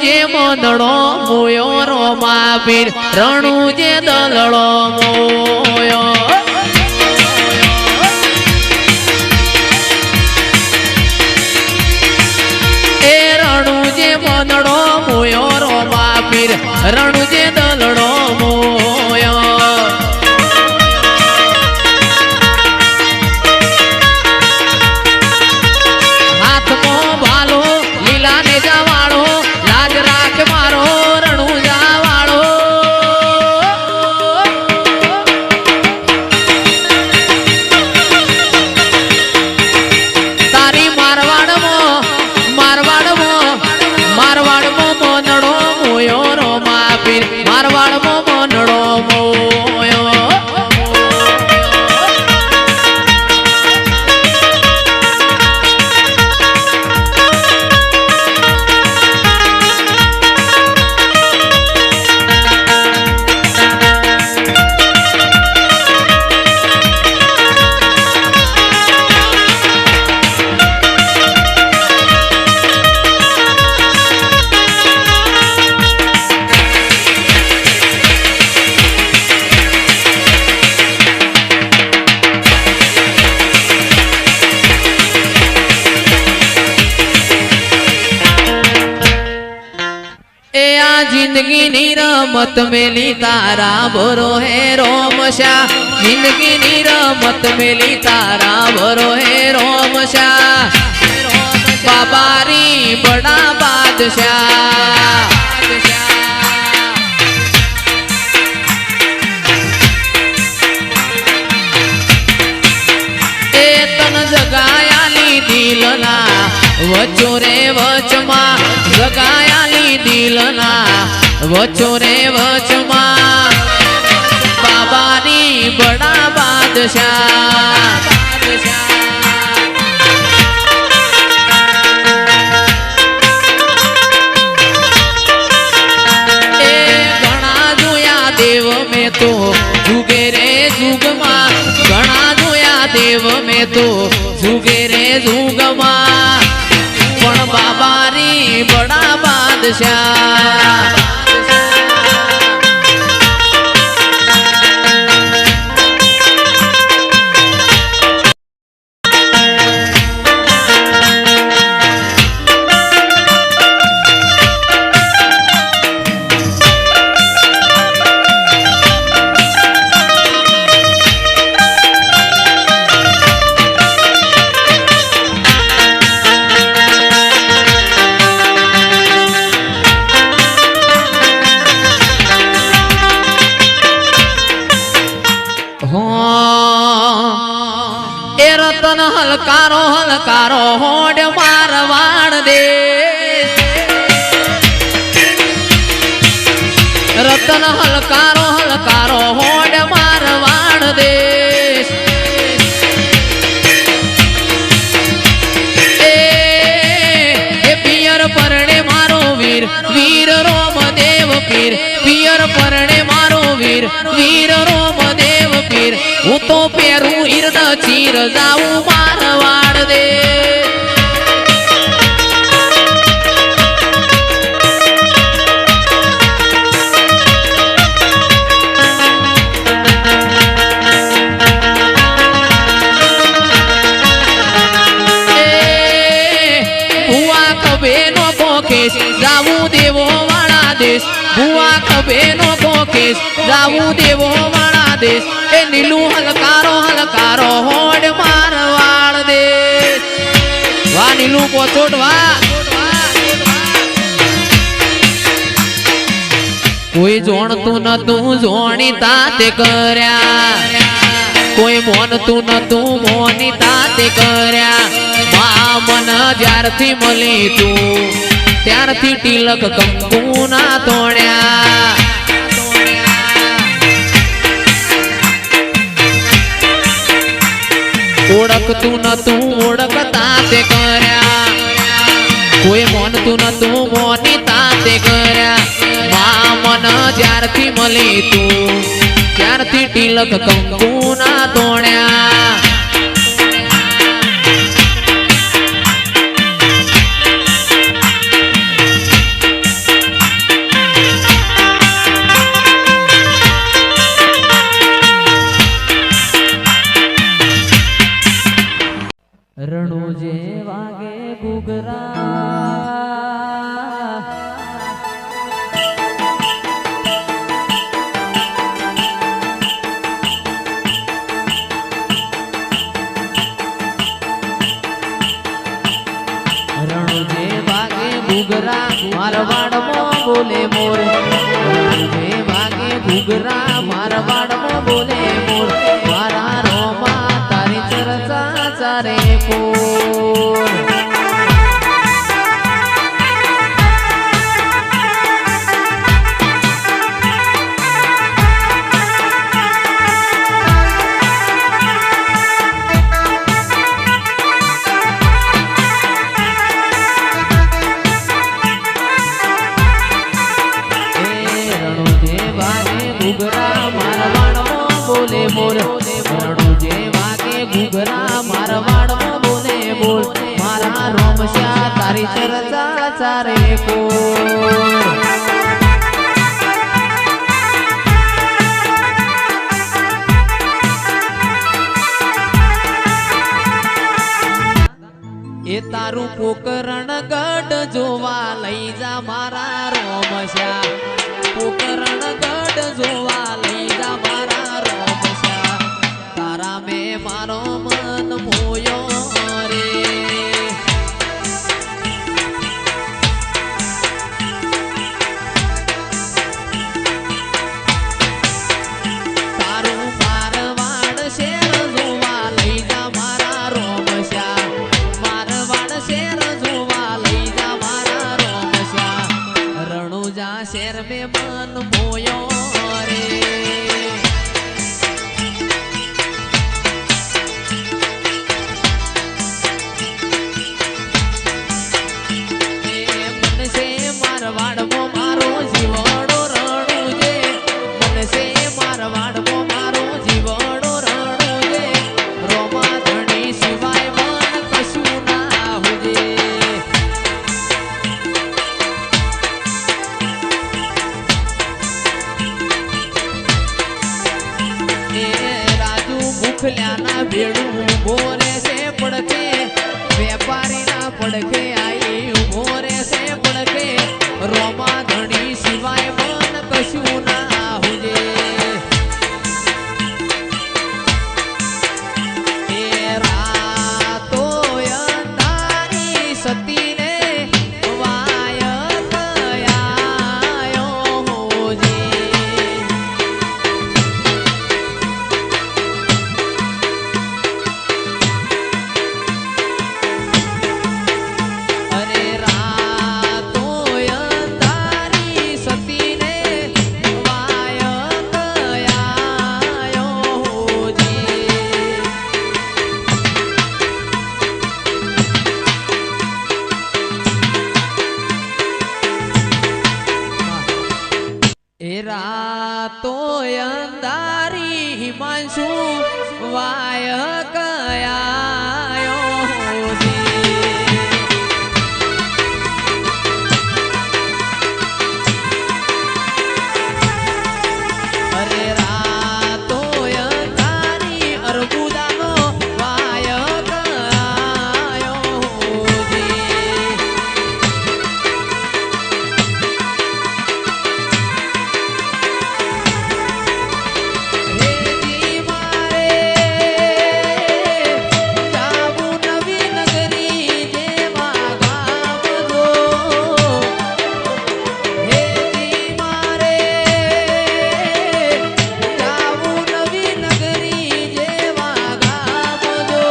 જે મોનડો મોયો રોમા પીર રણુ જે દલડો મોયો એ રણુ જે મોનડો મોયો રોમા પીર રણુ જે દલડો મોયો जिंदगी निरमत मेली तारा भरो है रोमशा जिंदगी निरमत मेली तारा भरो है रोमशा बाबारी बड़ा बादशाह ए तन जगायाली दिलना वचो रे वचमा जगायाली दिलना वचो रे वचमा बाबानी बड़ा बादशाह ए घणा जोया देव में तो जुगे रे जुगमा घणा जोया देव में तो जुगे रे जुगमा पण बाबारी बड़ा बादशाह रतन हलकारो हलकारो होड़ मारवाड़ दे रतन हलकारो हलकारो होड़ मारवाड़ दे ए पियर परणे मारो वीर वीर रोम देव पीर पियर परणे मारो वीर वीर रोम देव पीर हूँ तो पेरू ईरद चीर जाऊ मारवाड़ दे बुआ कबे नो कोकेश जाऊ देवो वाला देश बुआ कबे नो कोकेश जाऊ देवो वाला देश ए नीलू हलकारो हलकारो होड़ मारवाड़ दे वाह नीलू पोचोट वाह कोई जोण तू न तू जोणी ताते कर्या कोई मोन तू न तू मोनी ताते कर्या मां मन ज्यारथी मली तू त्यारथी टिलक कंकु ना तोड्या ओळख तू न तू ओळखता ते कर्या कोई मोन तू न तू मोनी ताते कर्या मां मन ज्यारथी मली तू त्यारथी टिलक कंकु ना तोड्या ઘૂઘરા મારવાડમાં બોલે મોર રણુજે વાગે ઘૂઘરા મારવાડમાં બોલે મોર મારા રોમા તારી ચર્ચા ચારે કોર ઘૂઘરા મારવાડમાં બોલે બોલ રણુજે વાગે ઘૂઘરા મારવાડમાં બોલે બોલ મારા રોમશ્યા તારી ચર્ચા ચારે કોર એ તારું પોકરણ ગઢ જોવા લઈ જા મારા રોમશ્યા પોકરણ ગઢ જોવા લઈ જા મારા રોમશ્યા તારા મેં મારો મન મોયો રે તારું મારવાડ શેર જોવા લઈ જા મારા રોમશ્યા મારવાડ શેર જોવા લઈ જા મારા રોમશ્યા રણુજા શેર મેં મન મોયો રે મનસે મારવાડમાં મારો જીવડો રણુજે મનસે મારવાડમાં મારો જીવડો રણુજે રોમા ધણી સિવાય મન કશું ના હુજે રાજુ મુખલ્યાના ભેડું બોરે છે પડકે વેપારીના પડકે આઈ ઉભો રહેશે પડકે રોમા ધણી સિવાય મન કશું ના હુજે એ રાતો અંધારી સતીને વાય કયાયો હોજે અરે રાતો અંધારી સતીને વાય કયાયો હોજે એ રાતો અંધારી હિમાંશુ વાય કયાયો હોજે અરે રાતો અંધારી અર્બુદાનો વાય કયાયો હોજે હેજી મારે જાવું નવી નગરી જેવા ગામ જો હેજી મારે જાવું નવી નગરી જેવા ગામ જો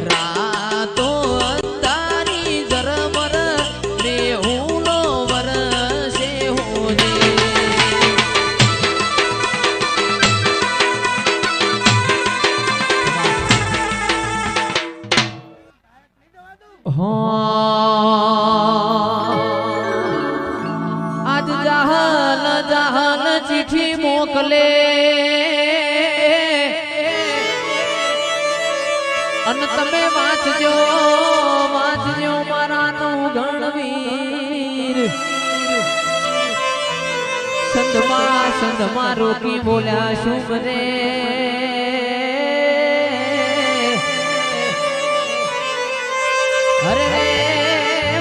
રાતો અંધારી ઝરમર મેહુલો વરસે હોજે આજ જાહલ જાહલ ચીઠી મોકલે અને તમે વાંચજો વાંચજો મારાનું ગણવીર સંધમાં રોકી બોલ્યા શુભ રે અરે રે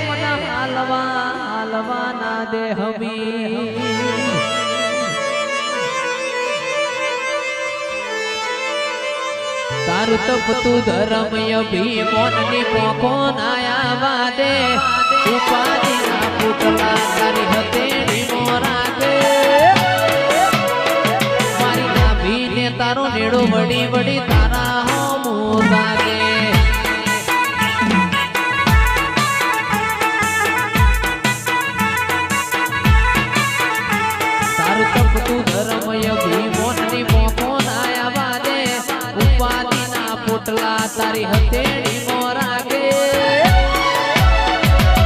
મના હાલવા ના દે હમી તારું તપતું ધર્મય ભીમોનની પોખો નાયા વાદે ઉપાધિના પુતળા તારી હથેળી મોરાગે મારી નાભીને તારો નેડો વડી વડી તારા હમો લાગે તારું તપતું ધર્મય ભીમોનની પોખો નાયા વાદે ઉપાધિના પુતળા તારી હથેળી મોરાગે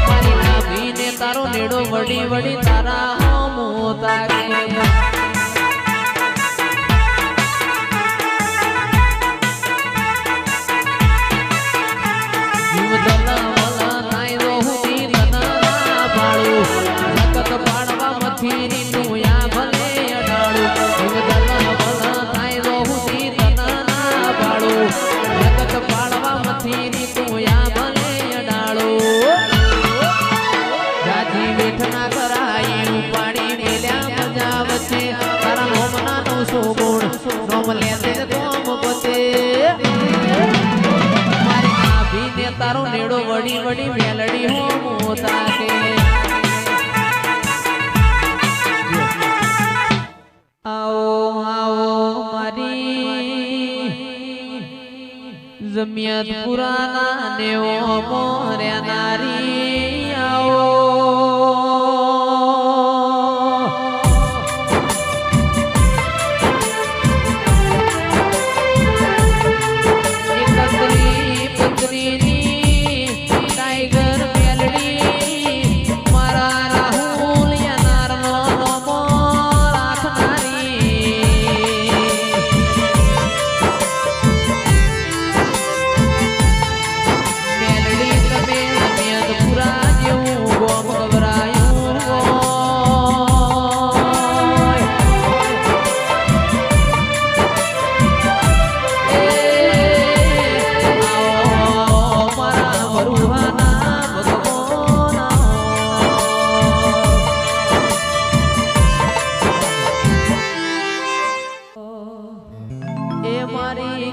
મારી નાભીને તારો નેડો વડી વડી તારા હમો તાગે તારો નેડો વડી વડી મેલડી હો મોતાકે આવો આવો મારી જમિયત પુરાના નેવો મોર્યા નારી આવો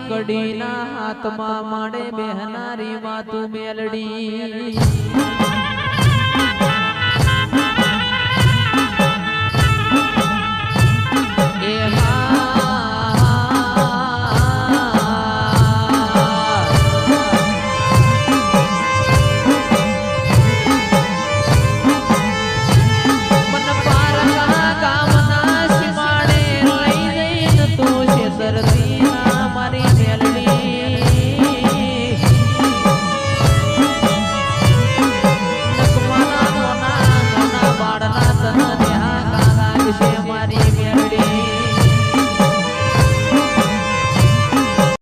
કડીના હાથમાં માડે બેહનારી માતું મેલડી